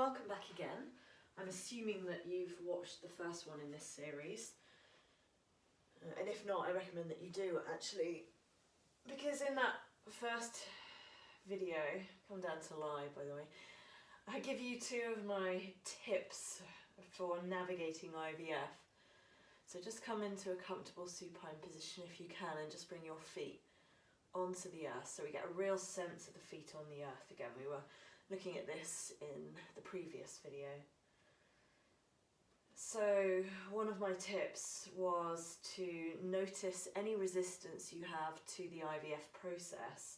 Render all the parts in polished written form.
welcome back again. I'm assuming that you've watched the first one in this series. And if not, I recommend that you do actually. Because in that first video, come down to lie by the way, I give you 2 of my tips for navigating IVF. So just come into a comfortable supine position if you can and just bring your feet onto the earth so we get a real sense of the feet on the earth again. We were looking at this in the previous video. So one of my tips was to notice any resistance you have to the IVF process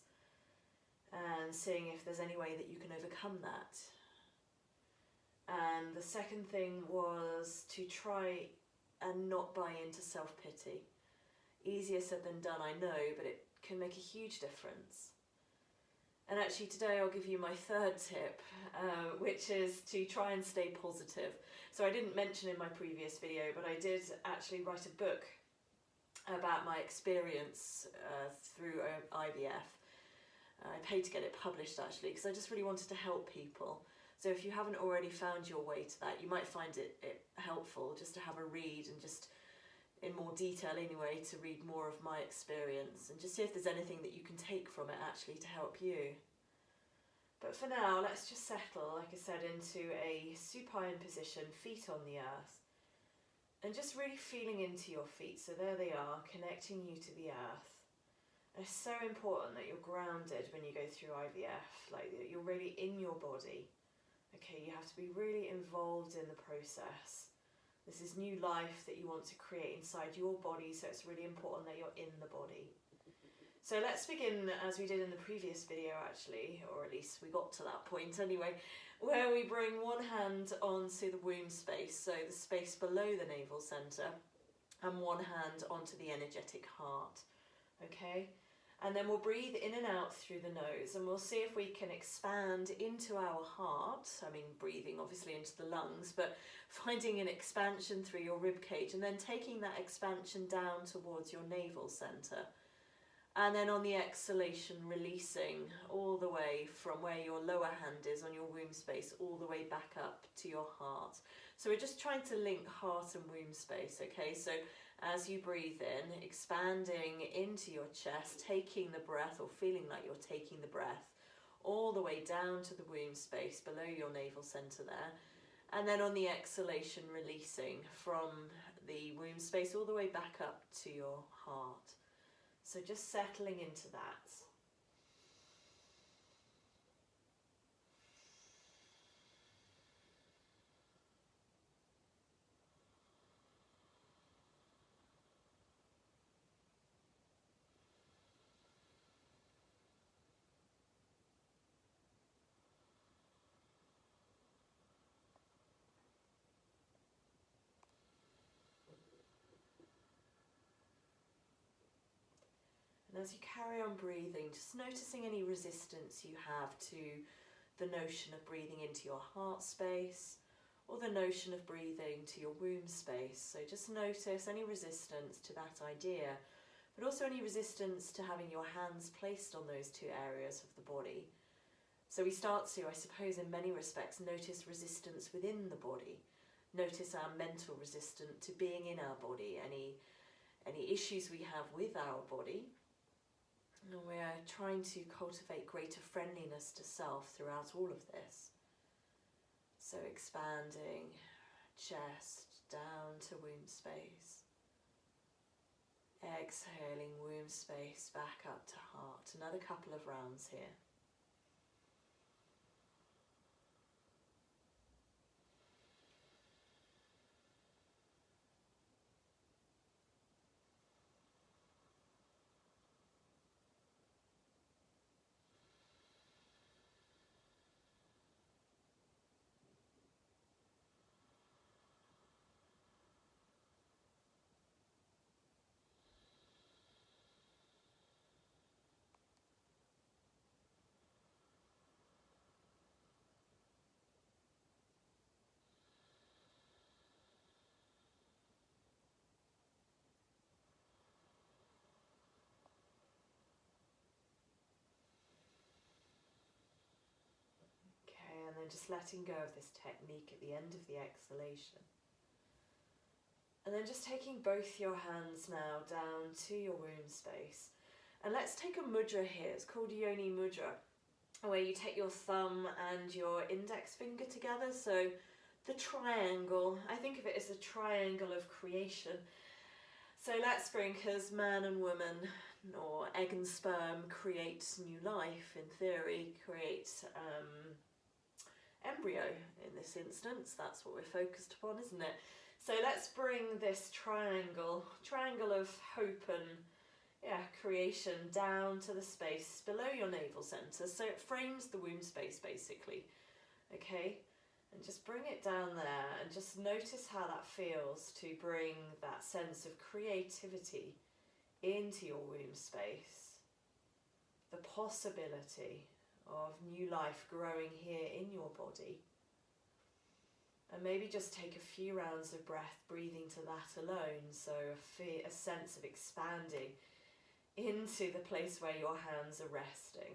and seeing if there's any way that you can overcome that. And the second thing was to try and not buy into self-pity. Easier said than done, I know, but it can make a huge difference. And actually today I'll give you my third tip, which is to try and stay positive. So I didn't mention in my previous video, but I did actually write a book about my experience through IVF. I paid to get it published actually, because I just really wanted to help people. So if you haven't already found your way to that, you might find it helpful just to have a read and just in more detail anyway, to read more of my experience and just see if there's anything that you can take from it actually to help you. But for now, let's just settle, like I said, into a supine position, feet on the earth, and just really feeling into your feet. So there they are, connecting you to the earth. And it's so important that you're grounded when you go through IVF, like that you're really in your body. Okay, you have to be really involved in the process. This is new life that you want to create inside your body, so it's really important that you're in the body. So let's begin as we did in the previous video actually, or at least we got to that point anyway, where we bring one hand onto the womb space, so the space below the navel centre, and one hand onto the energetic heart, okay? And then we'll breathe in and out through the nose, and we'll see if we can expand into our heart. I mean, breathing obviously into the lungs, but finding an expansion through your rib cage and then taking that expansion down towards your navel centre. And then on the exhalation, releasing all the way from where your lower hand is on your womb space, all the way back up to your heart. So we're just trying to link heart and womb space, okay? So as you breathe in, expanding into your chest, taking the breath or feeling like you're taking the breath all the way down to the womb space below your navel centre there. And then on the exhalation, releasing from the womb space all the way back up to your heart. So just settling into that. And as you carry on breathing, just noticing any resistance you have to the notion of breathing into your heart space or the notion of breathing to your womb space. So just notice any resistance to that idea, but also any resistance to having your hands placed on those 2 areas of the body. So we start to, I suppose, in many respects, notice resistance within the body. Notice our mental resistance to being in our body, any issues we have with our body. And we're trying to cultivate greater friendliness to self throughout all of this. So expanding chest down to womb space. Exhaling womb space back up to heart. Another couple of rounds here. just letting go of this technique at the end of the exhalation. And then just taking both your hands now down to your womb space. And let's take a mudra here. It's called Yoni Mudra, where you take your thumb and your index finger together. So the triangle, I think of it as the triangle of creation. So let's bring, because man and woman, or egg and sperm, create new life, in theory, create embryo in this instance. That's what we're focused upon, isn't it? So let's bring this triangle of hope and creation down to the space below your navel centre, so it frames the womb space basically, okay? And just bring it down there and just notice how that feels to bring that sense of creativity into your womb space. The possibility of new life growing here in your body. And maybe just take a few rounds of breath, breathing to that alone, so a sense of expanding into the place where your hands are resting.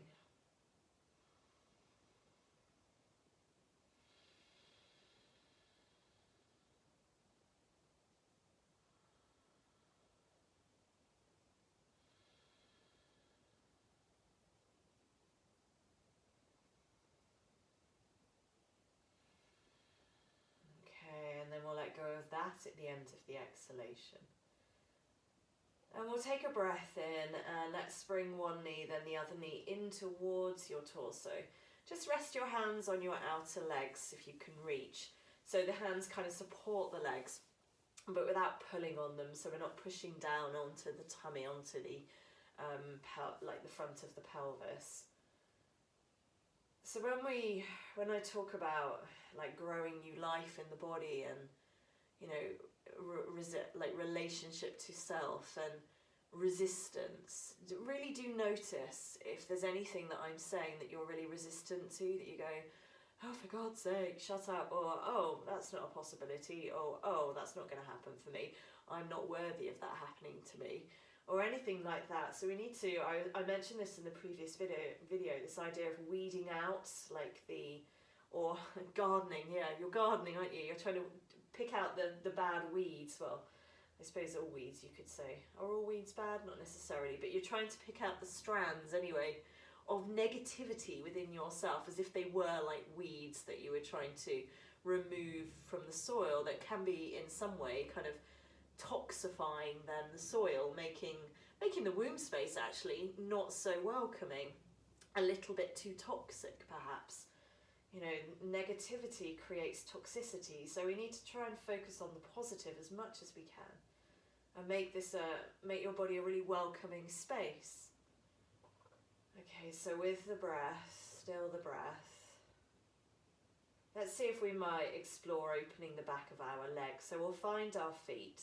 And then we'll let go of that at the end of the exhalation. And we'll take a breath in, and let's bring one knee, then the other knee in towards your torso. Just rest your hands on your outer legs if you can reach. So the hands kind of support the legs, but without pulling on them, so we're not pushing down onto the tummy, onto the like the front of the pelvis. So when I talk about like growing new life in the body and, you know, like relationship to self and resistance, really do notice if there's anything that I'm saying that you're really resistant to, that you go, oh, for God's sake, shut up, or oh, that's not a possibility, or oh, that's not going to happen for me, I'm not worthy of that happening to me, or anything like that. So we need to, I mentioned this in the previous video, this idea of weeding out, like or gardening, yeah, you're gardening, aren't you? You're trying to pick out the bad weeds. Well, I suppose all weeds, you could say. Are all weeds bad? Not necessarily, but you're trying to pick out the strands, anyway, of negativity within yourself, as if they were like weeds that you were trying to remove from the soil, that can be in some way kind of toxifying then the soil, making the womb space actually not so welcoming, a little bit too toxic perhaps. You know, negativity creates toxicity, so we need to try and focus on the positive as much as we can, and make your body a really welcoming space. Okay, so with the breath, still the breath, let's see if we might explore opening the back of our legs. So we'll find our feet.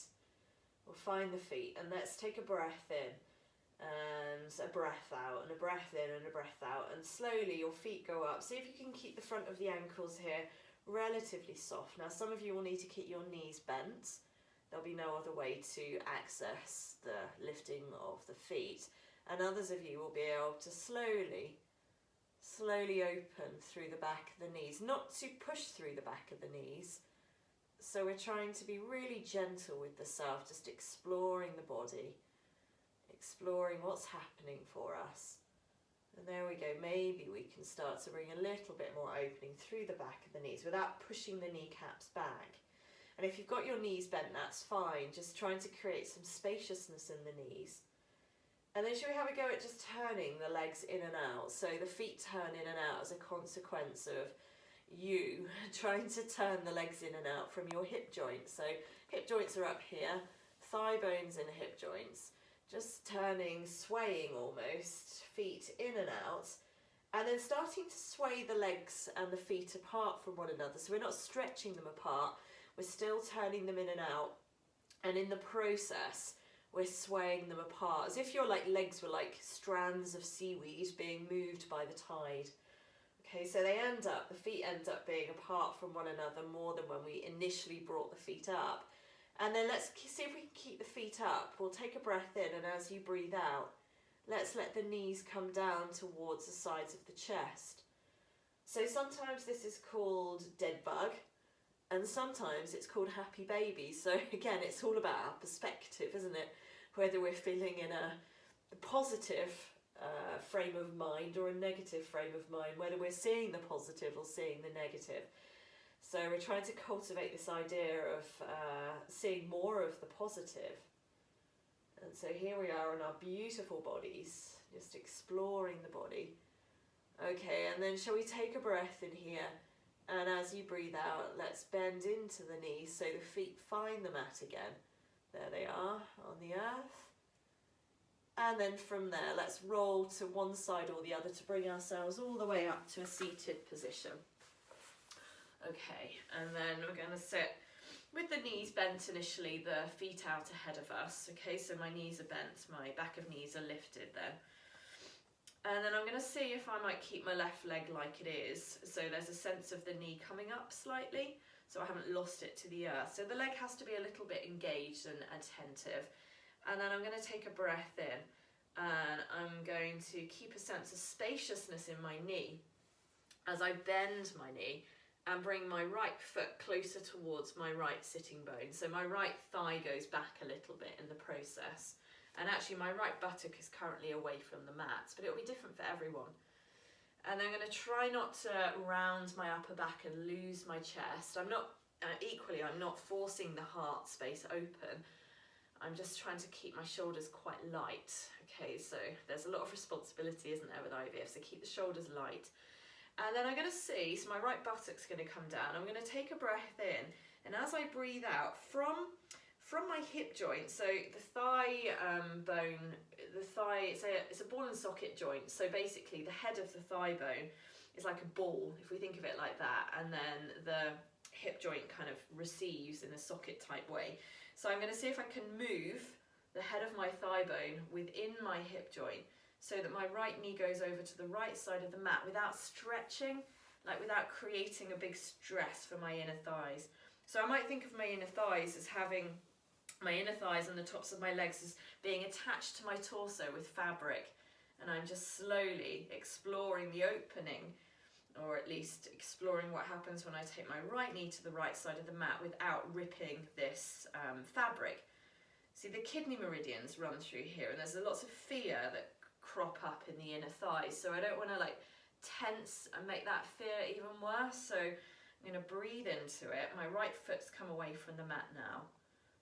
We'll find the feet, and let's take a breath in and a breath out, and a breath in and a breath out, and slowly your feet go up. See if you can keep the front of the ankles here relatively soft. Now some of you will need to keep your knees bent. There'll be no other way to access the lifting of the feet, and others of you will be able to slowly open through the back of the knees, not to push through the back of the knees. So we're trying to be really gentle with the self, just exploring the body, exploring what's happening for us. And there we go, maybe we can start to bring a little bit more opening through the back of the knees without pushing the kneecaps back. And if you've got your knees bent, that's fine, just trying to create some spaciousness in the knees. And then should we have a go at just turning the legs in and out? So the feet turn in and out as a consequence of you trying to turn the legs in and out from your hip joints. So hip joints are up here, thigh bones and hip joints, just turning, swaying almost, feet in and out, and then starting to sway the legs and the feet apart from one another. So we're not stretching them apart, we're still turning them in and out, and in the process we're swaying them apart, as if your legs were like strands of seaweed being moved by the tide. Okay, so the feet end up being apart from one another more than when we initially brought the feet up. And then let's see if we can keep the feet up. We'll take a breath in, and as you breathe out, let's let the knees come down towards the sides of the chest. So sometimes this is called dead bug, and sometimes it's called happy baby. So again, it's all about our perspective, isn't it? Whether we're feeling in a positive frame of mind or a negative frame of mind, whether we're seeing the positive or seeing the negative. So we're trying to cultivate this idea of seeing more of the positive. And so here we are in our beautiful bodies, just exploring the body. Okay, and then shall we take a breath in here? And as you breathe out, let's bend into the knees so the feet find the mat again. There they are on the earth. And then from there, let's roll to one side or the other to bring ourselves all the way up to a seated position. Okay, and then we're going to sit with the knees bent initially, the feet out ahead of us. Okay, so my knees are bent, my back of knees are lifted then. And then I'm going to see if I might keep my left leg like it is. So there's a sense of the knee coming up slightly, so I haven't lost it to the earth. So the leg has to be a little bit engaged and attentive. And then I'm going to take a breath in, and I'm going to keep a sense of spaciousness in my knee as I bend my knee and bring my right foot closer towards my right sitting bone. So my right thigh goes back a little bit in the process. And actually my right buttock is currently away from the mat, but it'll be different for everyone. And I'm going to try not to round my upper back and lose my chest. I'm not, I'm not forcing the heart space open. I'm just trying to keep my shoulders quite light. Okay, so there's a lot of responsibility, isn't there, with IVF, so keep the shoulders light. And then I'm going to see, so my right buttock's going to come down. I'm going to take a breath in, and as I breathe out, from my hip joint, so the thigh bone, it's a ball and socket joint. So basically the head of the thigh bone is like a ball, if we think of it like that, and then the hip joint kind of receives in a socket type way. So I'm going to see if I can move the head of my thigh bone within my hip joint so that my right knee goes over to the right side of the mat without stretching, like without creating a big stress for my inner thighs. So I might think of my inner thighs as having my inner thighs and the tops of my legs as being attached to my torso with fabric, and I'm just slowly exploring the opening, or at least exploring what happens when I take my right knee to the right side of the mat without ripping this fabric. See, the kidney meridians run through here, and there's lots of fear that crop up in the inner thighs, so I don't want to like tense and make that fear even worse. So I'm going to breathe into it. My right foot's come away from the mat now.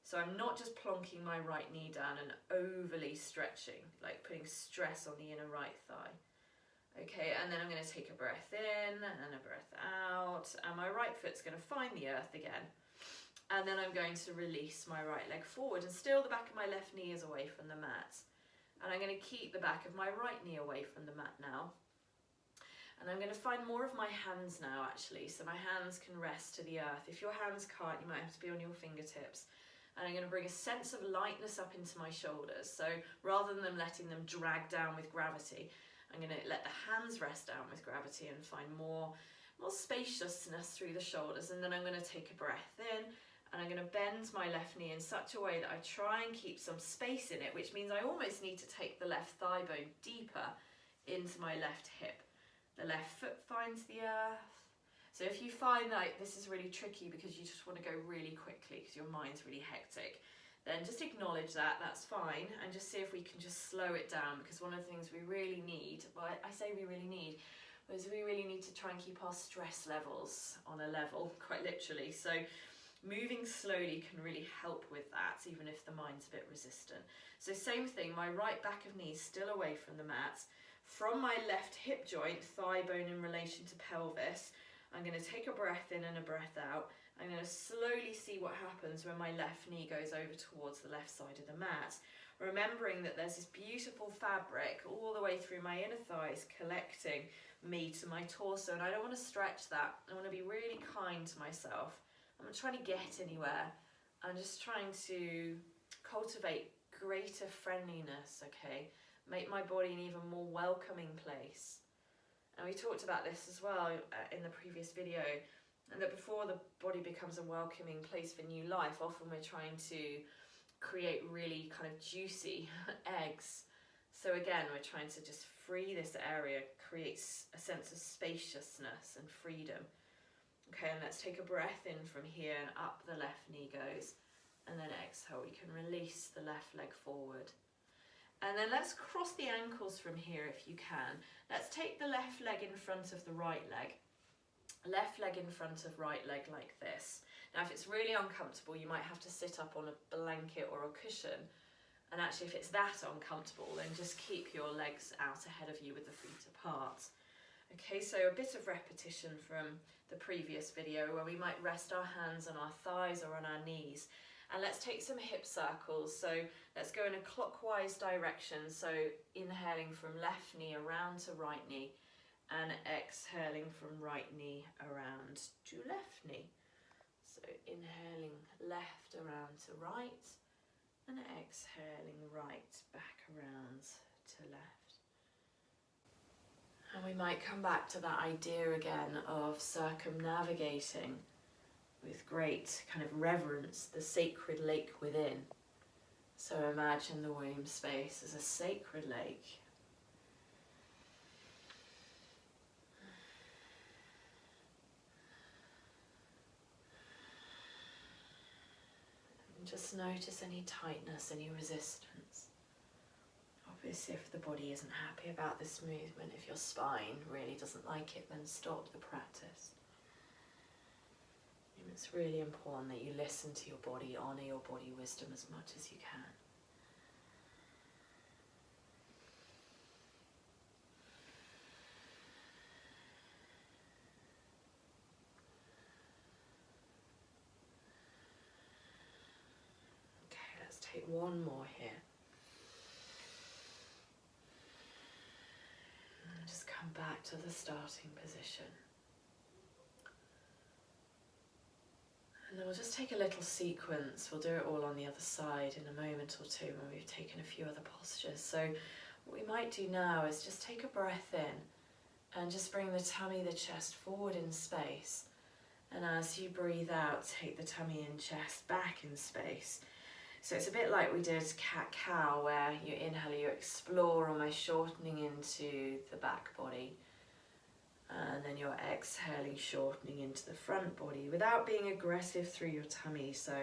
So I'm not just plonking my right knee down and overly stretching, like putting stress on the inner right thigh. Okay, and then I'm going to take a breath in and a breath out, and my right foot's going to find the earth again. And then I'm going to release my right leg forward, and still the back of my left knee is away from the mat. And I'm going to keep the back of my right knee away from the mat now. And I'm going to find more of my hands now, actually, so my hands can rest to the earth. If your hands can't, you might have to be on your fingertips. And I'm going to bring a sense of lightness up into my shoulders. So rather than letting them drag down with gravity, I'm going to let the hands rest down with gravity and find more spaciousness through the shoulders. And then I'm going to take a breath in, and I'm going to bend my left knee in such a way that I try and keep some space in it, which means I almost need to take the left thigh bone deeper into my left hip. The left foot finds the earth. So if you find like this is really tricky because you just want to go really quickly because your mind's really hectic, then just acknowledge that, that's fine, and just see if we can just slow it down, because one of the things we really need, well, I say we really need, is we really need to try and keep our stress levels on a level, quite literally. So moving slowly can really help with that, even if the mind's a bit resistant. So same thing, my right back of knee is still away from the mat. From my left hip joint, thigh bone in relation to pelvis, I'm going to take a breath in and a breath out. I'm going to slowly see what happens when my left knee goes over towards the left side of the mat. Remembering that there's this beautiful fabric all the way through my inner thighs collecting me to my torso, and I don't want to stretch that. I want to be really kind to myself. I'm not trying to get anywhere. I'm just trying to cultivate greater friendliness, okay? Make my body an even more welcoming place. And we talked about this as well in the previous video, and that before the body becomes a welcoming place for new life, often we're trying to create really kind of juicy eggs. So again, we're trying to just free this area, creates a sense of spaciousness and freedom. Okay, and let's take a breath in from here, and up the left knee goes. And then exhale, we can release the left leg forward. And then let's cross the ankles from here if you can. Let's take the left leg in front of the right leg. Left leg in front of right leg like this. Now if it's really uncomfortable, you might have to sit up on a blanket or a cushion. And actually if it's that uncomfortable, then just keep your legs out ahead of you with the feet apart. Okay, so a bit of repetition from the previous video where we might rest our hands on our thighs or on our knees. And let's take some hip circles. So let's go in a clockwise direction. So inhaling from left knee around to right knee, and exhaling from right knee around to left knee. So inhaling left around to right, and exhaling right back around to left. And we might come back to that idea again of circumnavigating with great kind of reverence the sacred lake within. So imagine the womb space as a sacred lake. And just notice any tightness, any resistance. Obviously, if the body isn't happy about this movement, if your spine really doesn't like it, then stop the practice. It's really important that you listen to your body, honour your body wisdom as much as you can. Okay, let's take one more here. And just come back to the starting position. And then we'll just take a little sequence. We'll do it all on the other side in a moment or two when we've taken a few other postures. So what we might do now is just take a breath in and just bring the tummy, the chest forward in space. And as you breathe out, take the tummy and chest back in space. So it's a bit like we did cat-cow, where you inhale, you explore, almost shortening into the back body. And then you're exhaling, shortening into the front body without being aggressive through your tummy. So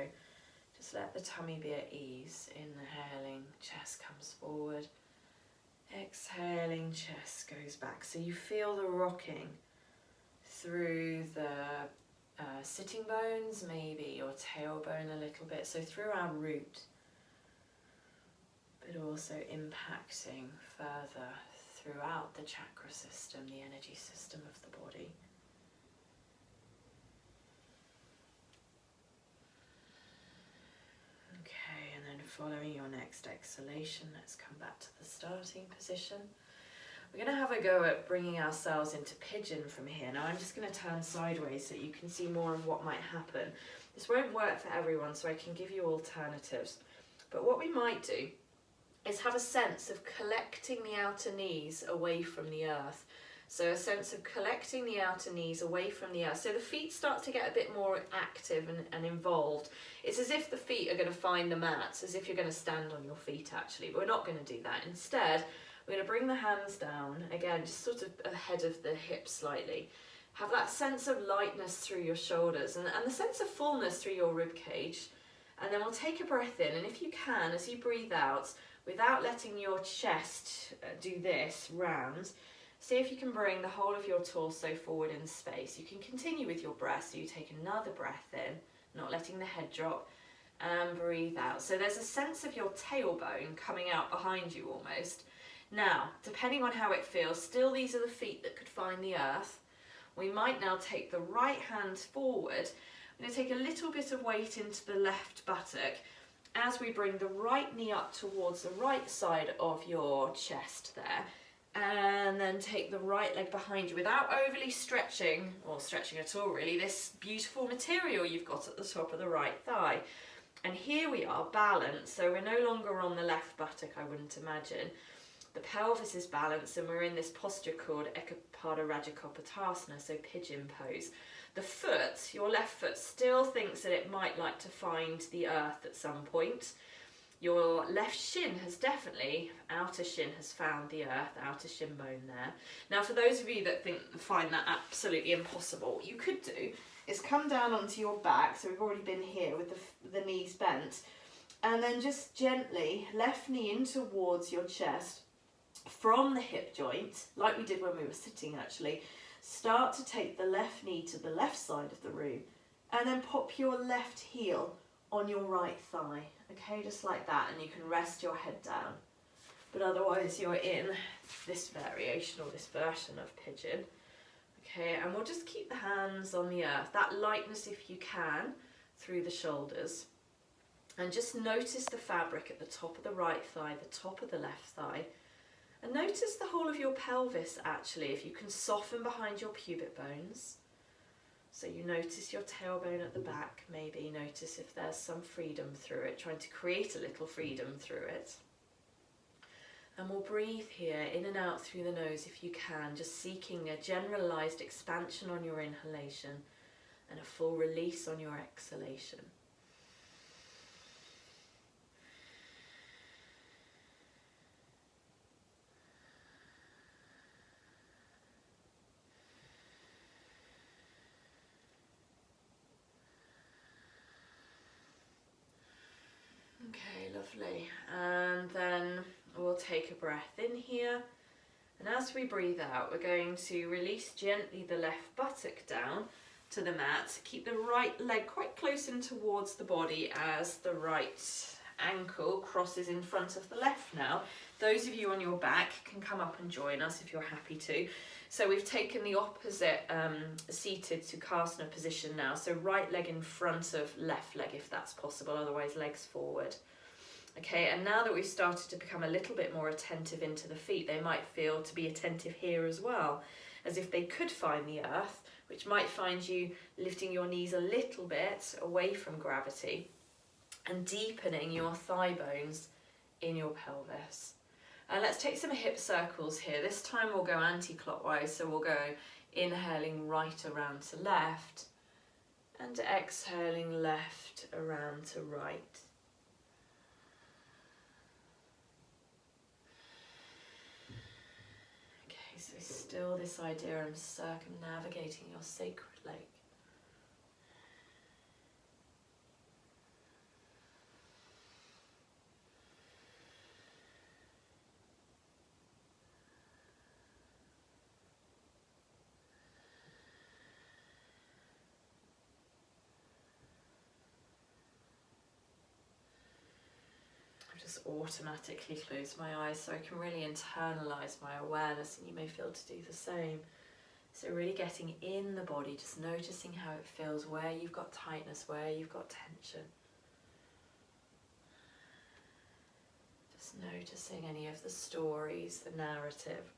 just let the tummy be at ease. Inhaling, chest comes forward. Exhaling, chest goes back. So you feel the rocking through the sitting bones, maybe your tailbone a little bit. So through our root, but also impacting further throughout the chakra system, the energy system of the body. Okay, and then following your next exhalation, let's come back to the starting position. We're going to have a go at bringing ourselves into pigeon from here. Now I'm just going to turn sideways so you can see more of what might happen. This won't work for everyone, so I can give you alternatives. But what we might do is have a sense of collecting the outer knees away from the earth. So a sense of collecting the outer knees away from the earth. So the feet start to get a bit more active and involved. It's as if the feet are going to find the mats, as if you're going to stand on your feet actually, but we're not going to do that. Instead, we're going to bring the hands down, again, just sort of ahead of the hips slightly. Have that sense of lightness through your shoulders and the sense of fullness through your rib cage. And then we'll take a breath in, and if you can, as you breathe out, without letting your chest do this round, see if you can bring the whole of your torso forward in space. You can continue with your breath, so you take another breath in, not letting the head drop, and breathe out. So there's a sense of your tailbone coming out behind you almost. Now, depending on how it feels, still these are the feet that could find the earth. We might now take the right hand forward. I'm going to take a little bit of weight into the left buttock as we bring the right knee up towards the right side of your chest there, and then take the right leg behind you without overly stretching, or stretching at all really, this beautiful material you've got at the top of the right thigh. And here we are, balanced, so we're no longer on the left buttock, I wouldn't imagine. The pelvis is balanced and we're in this posture called Ekapada Rajakapotasana, so pigeon pose. The foot, your left foot, still thinks that it might like to find the earth at some point. your left shin has definitely, outer shin has found the earth, outer shin bone there. Now for those of you that find that absolutely impossible, what you could do is come down onto your back, so we've already been here with the knees bent, and then just gently left knee in towards your chest from the hip joint, like we did when we were sitting actually. Start to take the left knee to the left side of the room, and then pop your left heel on your right thigh, okay, just like that, and you can rest your head down. But otherwise you're in this variation or this version of pigeon. Okay, and we'll just keep the hands on the earth, that lightness if you can, through the shoulders. And just notice the fabric at the top of the right thigh, the top of the left thigh. And notice the whole of your pelvis actually, if you can soften behind your pubic bones. So you notice your tailbone at the back, maybe notice if there's some freedom through it, trying to create a little freedom through it. And we'll breathe here, in and out through the nose if you can, just seeking a generalized expansion on your inhalation and a full release on your exhalation. Okay, lovely. And then we'll take a breath in here. And as we breathe out, we're going to release gently the left buttock down to the mat. Keep the right leg quite close in towards the body as the right ankle crosses in front of the left now. Those of you on your back can come up and join us if you're happy to. So we've taken the opposite seated Sukhasana position now. So right leg in front of left leg if that's possible, otherwise legs forward. Okay, and now that we've started to become a little bit more attentive into the feet, they might feel to be attentive here as well, as if they could find the earth, which might find you lifting your knees a little bit away from gravity and deepening your thigh bones in your pelvis. And let's take some hip circles here. This time we'll go anti-clockwise, so we'll go inhaling right around to left and exhaling left around to right. Okay, so still this idea of circumnavigating your sacred lake. Just automatically close my eyes so I can really internalize my awareness, and you may feel to do the same. So really getting in the body, just noticing how it feels, where you've got tightness, where you've got tension. Just noticing any of the stories, the narrative,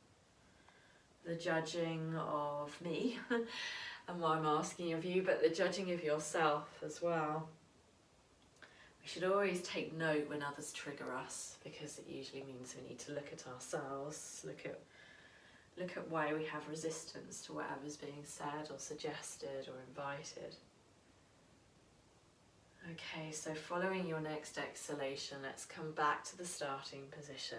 the judging of me and what I'm asking of you, but the judging of yourself as well. We should always take note when others trigger us, because it usually means we need to look at ourselves, look at why we have resistance to whatever's being said or suggested or invited. Okay, so following your next exhalation, let's come back to the starting position.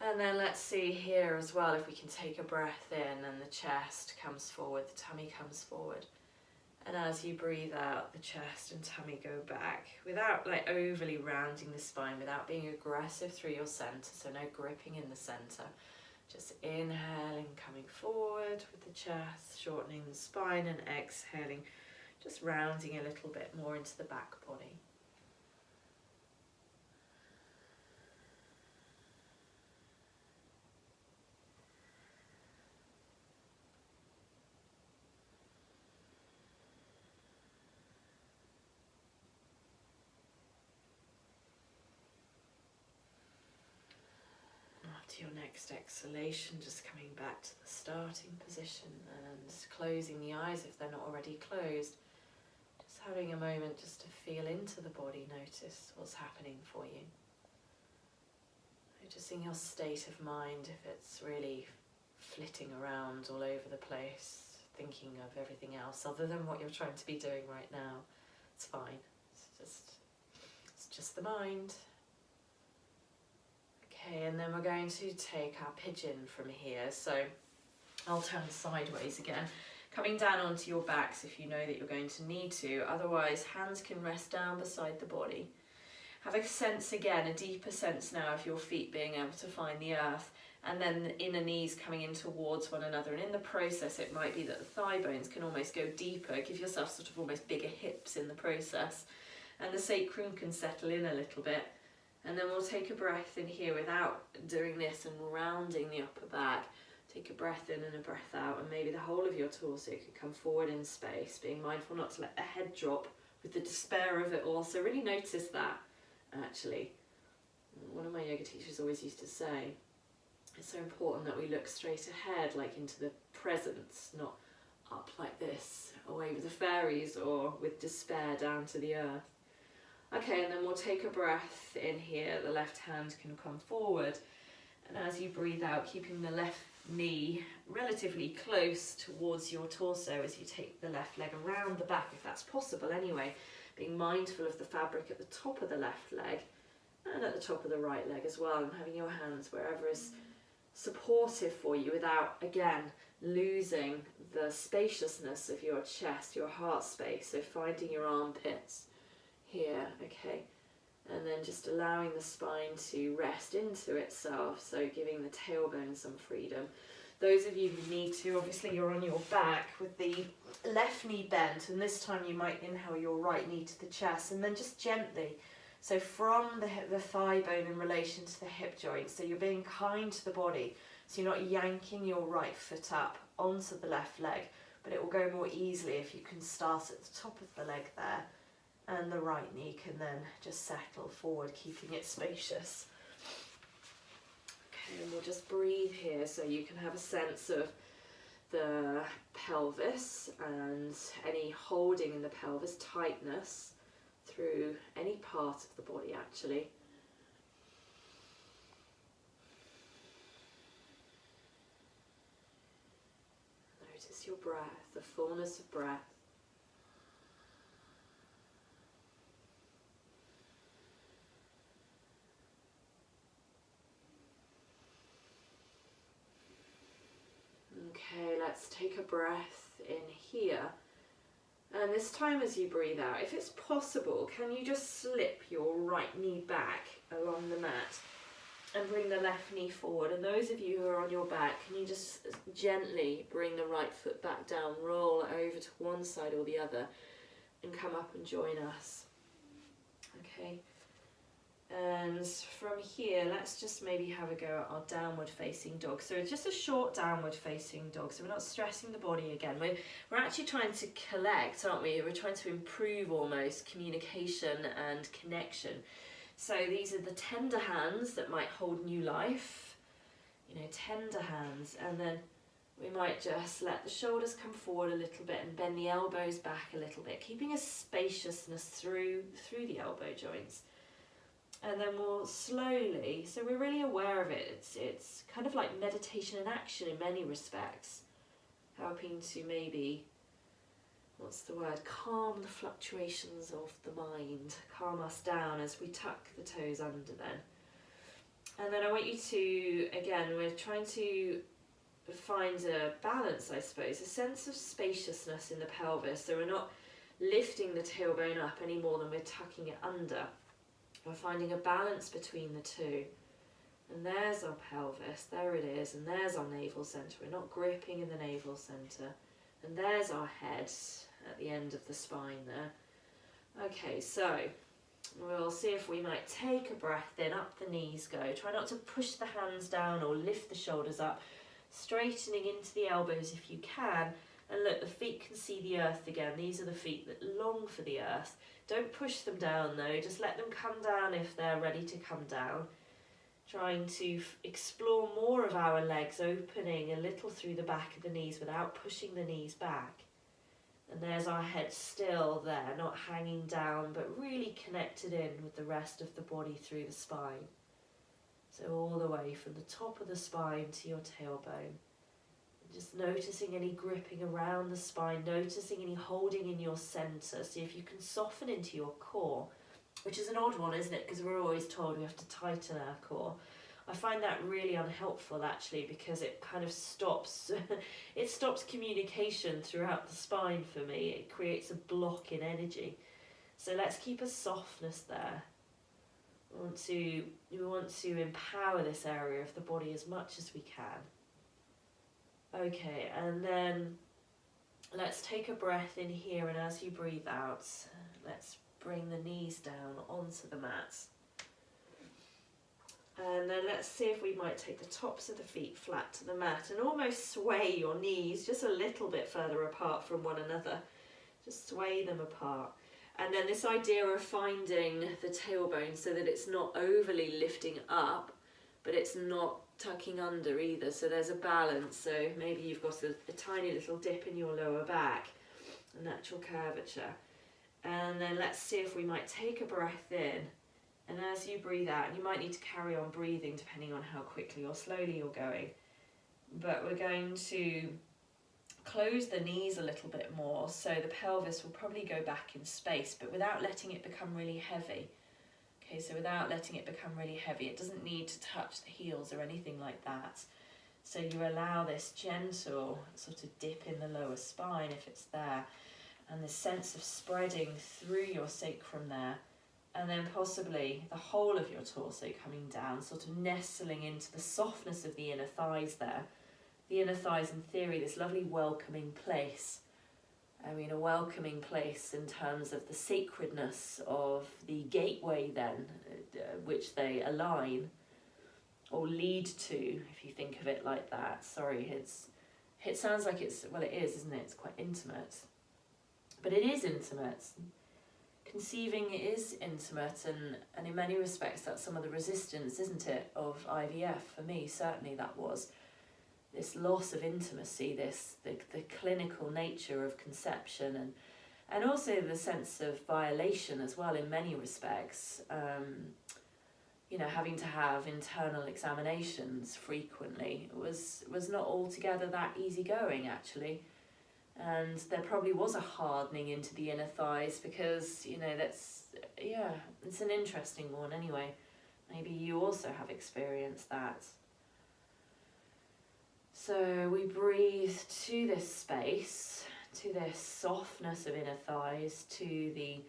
And then let's see here as well if we can take a breath in and the chest comes forward, the tummy comes forward. And as you breathe out, the chest and tummy go back without overly rounding the spine, without being aggressive through your center, so no gripping in the center. Just inhaling, coming forward with the chest, shortening the spine, and exhaling, just rounding a little bit more into the back body. Your next exhalation, just coming back to the starting position and closing the eyes if they're not already closed. Just having a moment just to feel into the body, notice what's happening for you. Noticing your state of mind, if it's really flitting around all over the place, thinking of everything else other than what you're trying to be doing right now. It's fine. It's just the mind. Okay, and then we're going to take our pigeon from here. So I'll turn sideways again, coming down onto your backs if you know that you're going to need to. Otherwise, hands can rest down beside the body. Have a sense again, a deeper sense now of your feet being able to find the earth, and then the inner knees coming in towards one another. And in the process, it might be that the thigh bones can almost go deeper. Give yourself sort of almost bigger hips in the process. And the sacrum can settle in a little bit. And then we'll take a breath in here without doing this and rounding the upper back. Take a breath in and a breath out, and maybe the whole of your torso could come forward in space, being mindful not to let the head drop with the despair of it all. So really notice that, actually. One of my yoga teachers always used to say, it's so important that we look straight ahead, like into the presence, not up like this, away with the fairies or with despair down to the earth. Okay, and then we'll take a breath in here. The left hand can come forward. And as you breathe out, keeping the left knee relatively close towards your torso as you take the left leg around the back, if that's possible anyway, being mindful of the fabric at the top of the left leg and at the top of the right leg as well, and having your hands wherever is supportive for you without, again, losing the spaciousness of your chest, your heart space. So finding your armpits here, okay, and then just allowing the spine to rest into itself, so giving the tailbone some freedom. Those of you who need to, obviously you're on your back with the left knee bent, and this time you might inhale your right knee to the chest, and then just gently, so from the thigh bone in relation to the hip joint, so you're being kind to the body, so you're not yanking your right foot up onto the left leg, but it will go more easily if you can start at the top of the leg there, and the right knee can then just settle forward, keeping it spacious. Okay, and we'll just breathe here so you can have a sense of the pelvis and any holding in the pelvis, tightness through any part of the body actually. Notice your breath, the fullness of breath. Okay, let's take a breath in here. And this time as you breathe out, if it's possible, can you just slip your right knee back along the mat and bring the left knee forward? And those of you who are on your back, can you just gently bring the right foot back down, roll over to one side or the other, and come up and join us. Okay. And from here, let's just maybe have a go at our downward facing dog. So just a short downward facing dog. So we're not stressing the body again. We're actually trying to collect, aren't we? We're trying to improve almost communication and connection. So these are the tender hands that might hold new life, you know, tender hands. And then we might just let the shoulders come forward a little bit and bend the elbows back a little bit, keeping a spaciousness through the elbow joints. And then we'll slowly, so we're really aware of it, it's kind of like meditation in action in many respects, helping to maybe, what's the word, calm the fluctuations of the mind, calm us down as we tuck the toes under then. And then I want you to, again, we're trying to find a balance, I suppose, a sense of spaciousness in the pelvis, so we're not lifting the tailbone up any more than we're tucking it under. We're finding a balance between the two. And there's our pelvis, there it is, and there's our navel centre. We're not gripping in the navel centre. And there's our head at the end of the spine there. Okay, so we'll see if we might take a breath in, up the knees go. Try not to push the hands down or lift the shoulders up. Straightening into the elbows if you can. And look, the feet can see the earth again. These are the feet that long for the earth. Don't push them down though, just let them come down if they're ready to come down. Trying to explore more of our legs, opening a little through the back of the knees without pushing the knees back. And there's our head still there, not hanging down, but really connected in with the rest of the body through the spine. So all the way from the top of the spine to your tailbone. Just noticing any gripping around the spine, noticing any holding in your centre. See if you can soften into your core which is an odd one, isn't it? Because we're always told we have to tighten our core. I find that really unhelpful actually, because it kind of stops it stops communication throughout the spine for me. It creates a block in energy. So let's keep a softness there. We want to empower this area of the body as much as we can. Okay, and then let's take a breath in here, and as you breathe out, let's bring the knees down onto the mat. And then let's see if we might take the tops of the feet flat to the mat and almost sway your knees just a little bit further apart from one another. Just sway them apart. And then this idea of finding the tailbone so that it's not overly lifting up, but it's not tucking under either. So there's a balance. So maybe you've got a tiny little dip in your lower back, a natural curvature. And then let's see if we might take a breath in. And as you breathe out, and you might need to carry on breathing depending on how quickly or slowly you're going, but we're going to close the knees a little bit more, so the pelvis will probably go back in space, but without letting it become really heavy. Okay, so without letting it become really heavy, it doesn't need to touch the heels or anything like that. So you allow this gentle sort of dip in the lower spine if it's there, and this sense of spreading through your sacrum there. And then possibly the whole of your torso coming down, sort of nestling into the softness of the inner thighs there. The inner thighs, in theory, this lovely welcoming place. I mean, a welcoming place in terms of the sacredness of the gateway then, which they align or lead to, if you think of it like that. Sorry, it sounds like it's, well, it is, isn't it? It's quite intimate. But it is intimate. Conceiving is intimate, and in many respects that's some of the resistance, isn't it, of IVF. For me, certainly that was this loss of intimacy, the clinical nature of conception, and also the sense of violation as well in many respects. You know, having to have internal examinations frequently was not altogether that easygoing actually. And there probably was a hardening into the inner thighs because, you know, that's, yeah, it's an interesting one anyway. Maybe you also have experienced that. So we breathe to this space, to this softness of inner thighs, to the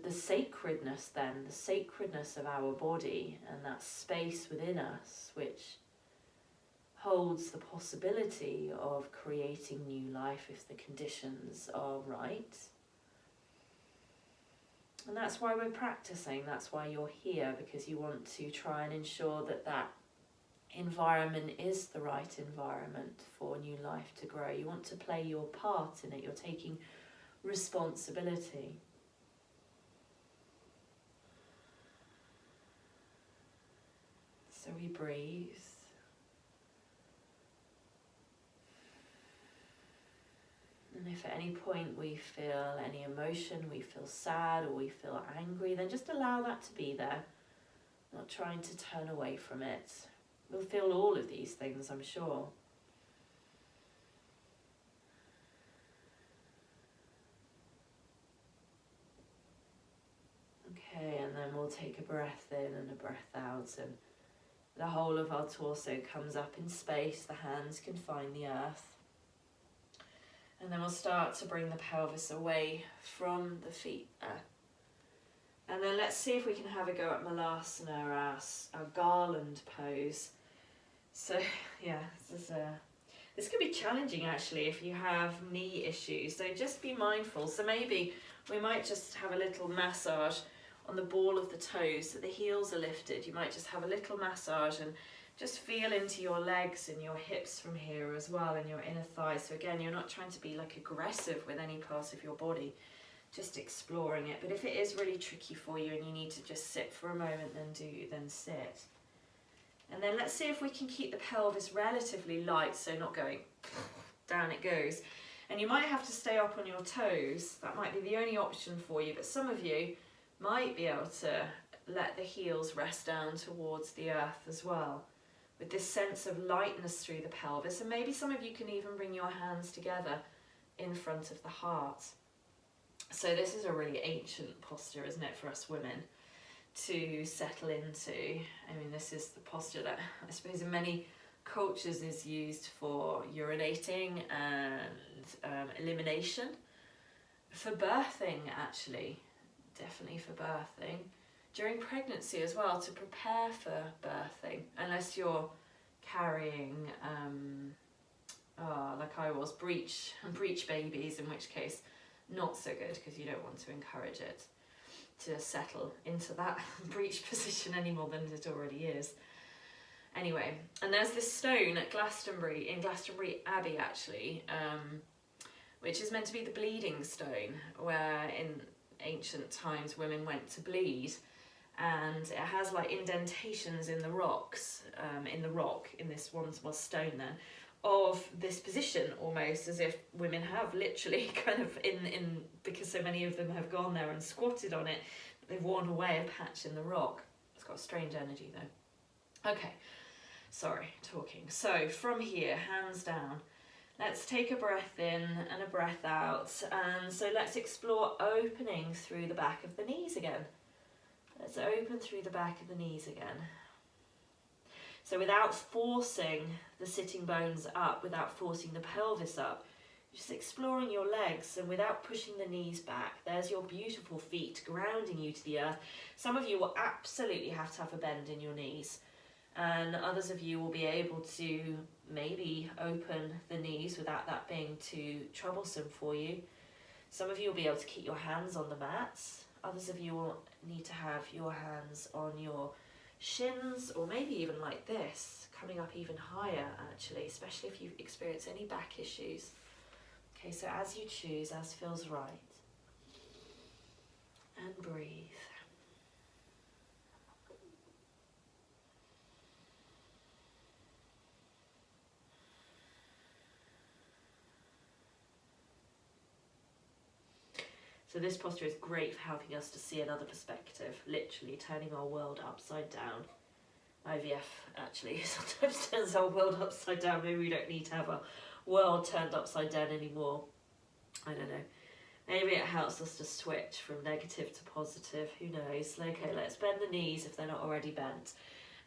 sacredness then, the sacredness of our body and that space within us which holds the possibility of creating new life if the conditions are right. And that's why we're practicing, that's why you're here, because you want to try and ensure that that environment is the right environment for new life to grow. You want to play your part in it, you're taking responsibility. So we breathe. And if at any point we feel any emotion, we feel sad or we feel angry, then just allow that to be there, not trying to turn away from it. We'll feel all of these things, I'm sure. Okay, and then we'll take a breath in and a breath out, and the whole of our torso comes up in space, the hands can find the earth. And then we'll start to bring the pelvis away from the feet there. And then let's see if we can have a go at Malasana, our garland pose. So yeah, this can be challenging actually if you have knee issues. So just be mindful. So maybe we might just have a little massage on the ball of the toes so the heels are lifted. You might just have a little massage and just feel into your legs and your hips from here as well, and your inner thighs. So again, you're not trying to be like aggressive with any part of your body, just exploring it. But if it is really tricky for you and you need to just sit for a moment, then sit. And then let's see if we can keep the pelvis relatively light, so not going down it goes. And you might have to stay up on your toes. That might be the only option for you, but some of you might be able to let the heels rest down towards the earth as well, with this sense of lightness through the pelvis. And maybe some of you can even bring your hands together in front of the heart. So this is a really ancient posture, isn't it, for us women to settle into. I mean, this is the posture that I suppose in many cultures is used for urinating and elimination. For birthing, actually, definitely for birthing. During pregnancy as well, to prepare for birthing, unless you're carrying, like I was, breech babies, in which case not so good, because you don't want to encourage it to settle into that breech position any more than it already is. Anyway, and there's this stone at Glastonbury, in Glastonbury Abbey actually, which is meant to be the bleeding stone, where in ancient times women went to bleed, and it has like indentations in the rocks, in this one was stone then, of this position, almost as if women have literally kind of in because so many of them have gone there and squatted on it, they've worn away a patch in the rock. It's got a strange energy though. Okay, sorry, talking. So from here, hands down, let's take a breath in and a breath out, and so let's explore opening through the back of the knees again. Let's open through the back of the knees again. So without forcing the sitting bones up, without forcing the pelvis up, just exploring your legs, and without pushing the knees back, there's your beautiful feet grounding you to the earth. Some of you will absolutely have to have a bend in your knees, and others of you will be able to maybe open the knees without that being too troublesome for you. Some of you will be able to keep your hands on the mats. Others of you will need to have your hands on your shins, or maybe even like this, coming up even higher actually, especially if you experience any back issues. Okay, so as you choose, as feels right. And breathe. So this posture is great for helping us to see another perspective, literally turning our world upside down. IVF actually sometimes turns our world upside down. Maybe we don't need to have a world turned upside down anymore. I don't know. Maybe it helps us to switch from negative to positive. Who knows? Okay, let's bend the knees if they're not already bent.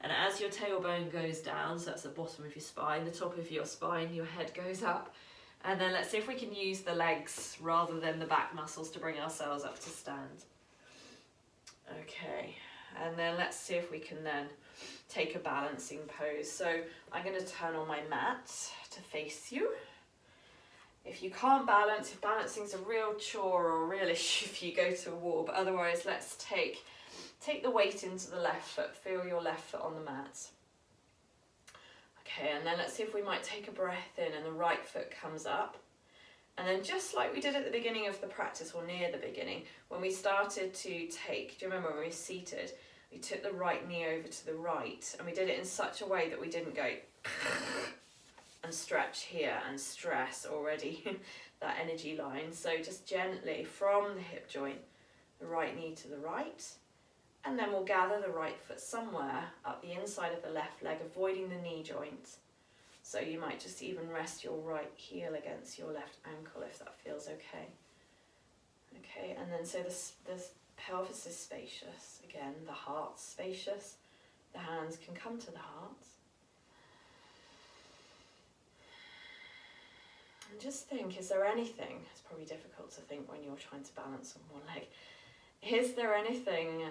And as your tailbone goes down, so that's the bottom of your spine, the top of your spine, your head goes up. And then let's see if we can use the legs rather than the back muscles to bring ourselves up to stand. Okay, and then let's see if we can then take a balancing pose. So I'm going to turn on my mat to face you. If you can't balance, if balancing's a real chore or a real issue if you go to a wall, but otherwise let's take the weight into the left foot, feel your left foot on the mat. Okay, and then let's see if we might take a breath in and the right foot comes up. And then just like we did at the beginning of the practice, or near the beginning, when we started to take, do you remember when we were seated, we took the right knee over to the right, and we did it in such a way that we didn't go and stretch here and stress already that energy line. So just gently from the hip joint, the right knee to the right, and then we'll gather the right foot somewhere up the inside of the left leg, avoiding the knee joint. So you might just even rest your right heel against your left ankle if that feels okay. Okay, and then so the pelvis is spacious. Again, the heart's spacious. The hands can come to the heart. And just think, is there anything, it's probably difficult to think when you're trying to balance on one leg, is there anything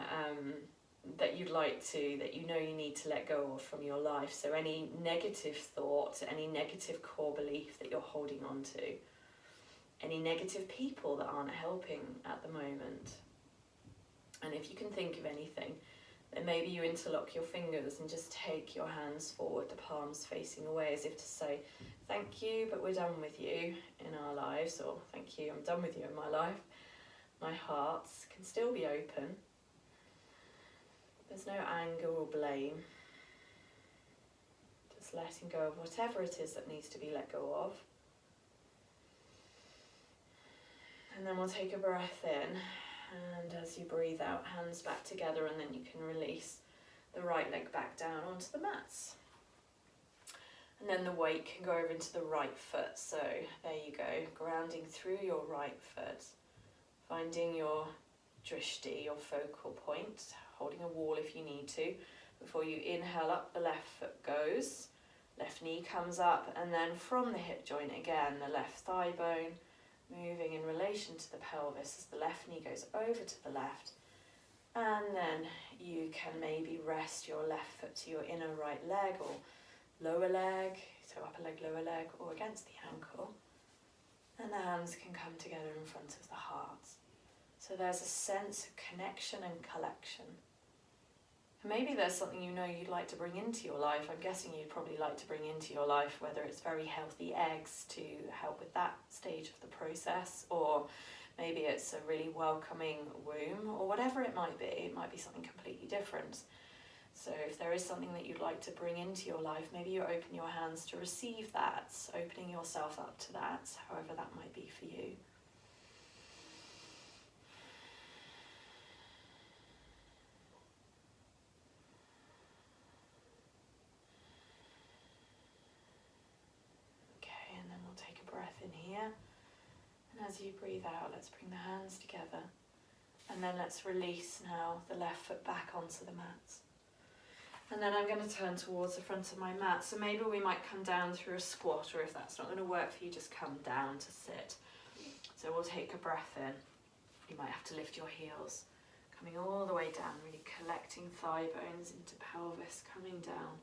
that you'd like to, that you know you need to let go of from your life? So any negative thought, any negative core belief that you're holding on to, any negative people that aren't helping at the moment. And if you can think of anything, then maybe you interlock your fingers and just take your hands forward, the palms facing away, as if to say, thank you, but we're done with you in our lives, or thank you, I'm done with you in my life. My heart can still be open. There's no anger or blame. Just letting go of whatever it is that needs to be let go of. And then we'll take a breath in, and as you breathe out, hands back together, and then you can release the right leg back down onto the mats. And then the weight can go over into the right foot. So there you go, grounding through your right foot, Finding your drishti, your focal point, holding a wall if you need to. Before you inhale up, the left foot goes, left knee comes up, and then from the hip joint again, the left thigh bone moving in relation to the pelvis as the left knee goes over to the left. And then you can maybe rest your left foot to your inner right leg or lower leg, so upper leg, lower leg, or against the ankle. And the hands can come together in front of the heart. So there's a sense of connection and collection. And maybe there's something you know you'd like to bring into your life. I'm guessing you'd probably like to bring into your life, whether it's very healthy eggs to help with that stage of the process, or maybe it's a really welcoming womb, or whatever it might be. It might be something completely different. So if there is something that you'd like to bring into your life, maybe you open your hands to receive that, opening yourself up to that, however that might be for you. Okay, and then we'll take a breath in here. And as you breathe out, let's bring the hands together. And then let's release now the left foot back onto the mat. And then I'm going to turn towards the front of my mat. So maybe we might come down through a squat, or if that's not going to work for you, just come down to sit. So we'll take a breath in. You might have to lift your heels, coming all the way down, really collecting thigh bones into pelvis, coming down.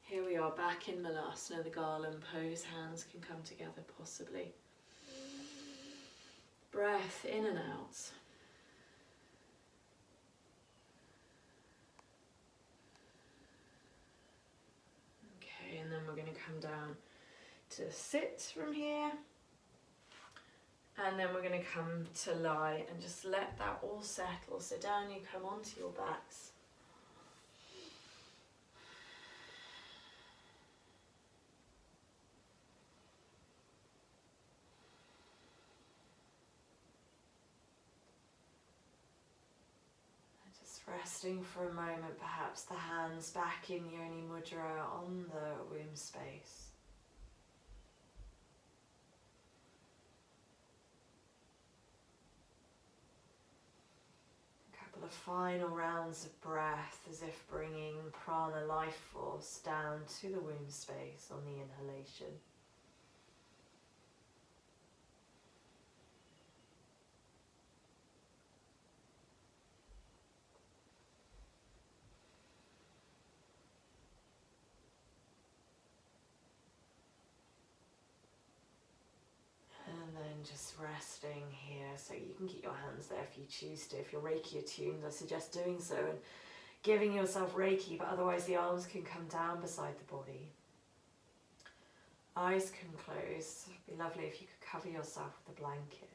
Here we are back in Malasana, the garland pose. Hands can come together possibly. Breath in and out. Okay, and then we're going to come down to sit from here. And then we're going to come to lie and just let that all settle. So down you come onto your backs. Resting for a moment, perhaps the hands back in Yoni Mudra on the womb space. A couple of final rounds of breath, as if bringing prana, life force, down to the womb space on the inhalation. Just resting here, so you can keep your hands there if you choose to. If you're Reiki attuned, I suggest doing so and giving yourself Reiki, but otherwise the arms can come down beside the body. Eyes can close. It'd be lovely if you could cover yourself with a blanket.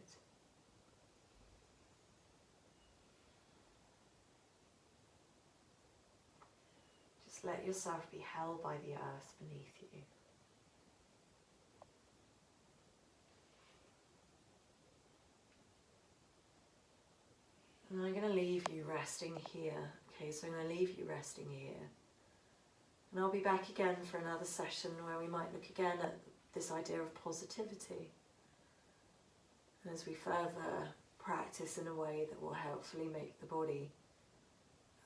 Just let yourself be held by the earth beneath you. And I'm going to leave you resting here. Okay, so I'm going to leave you resting here. And I'll be back again for another session where we might look again at this idea of positivity. And as we further practice in a way that will helpfully make the body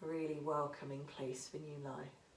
a really welcoming place for new life.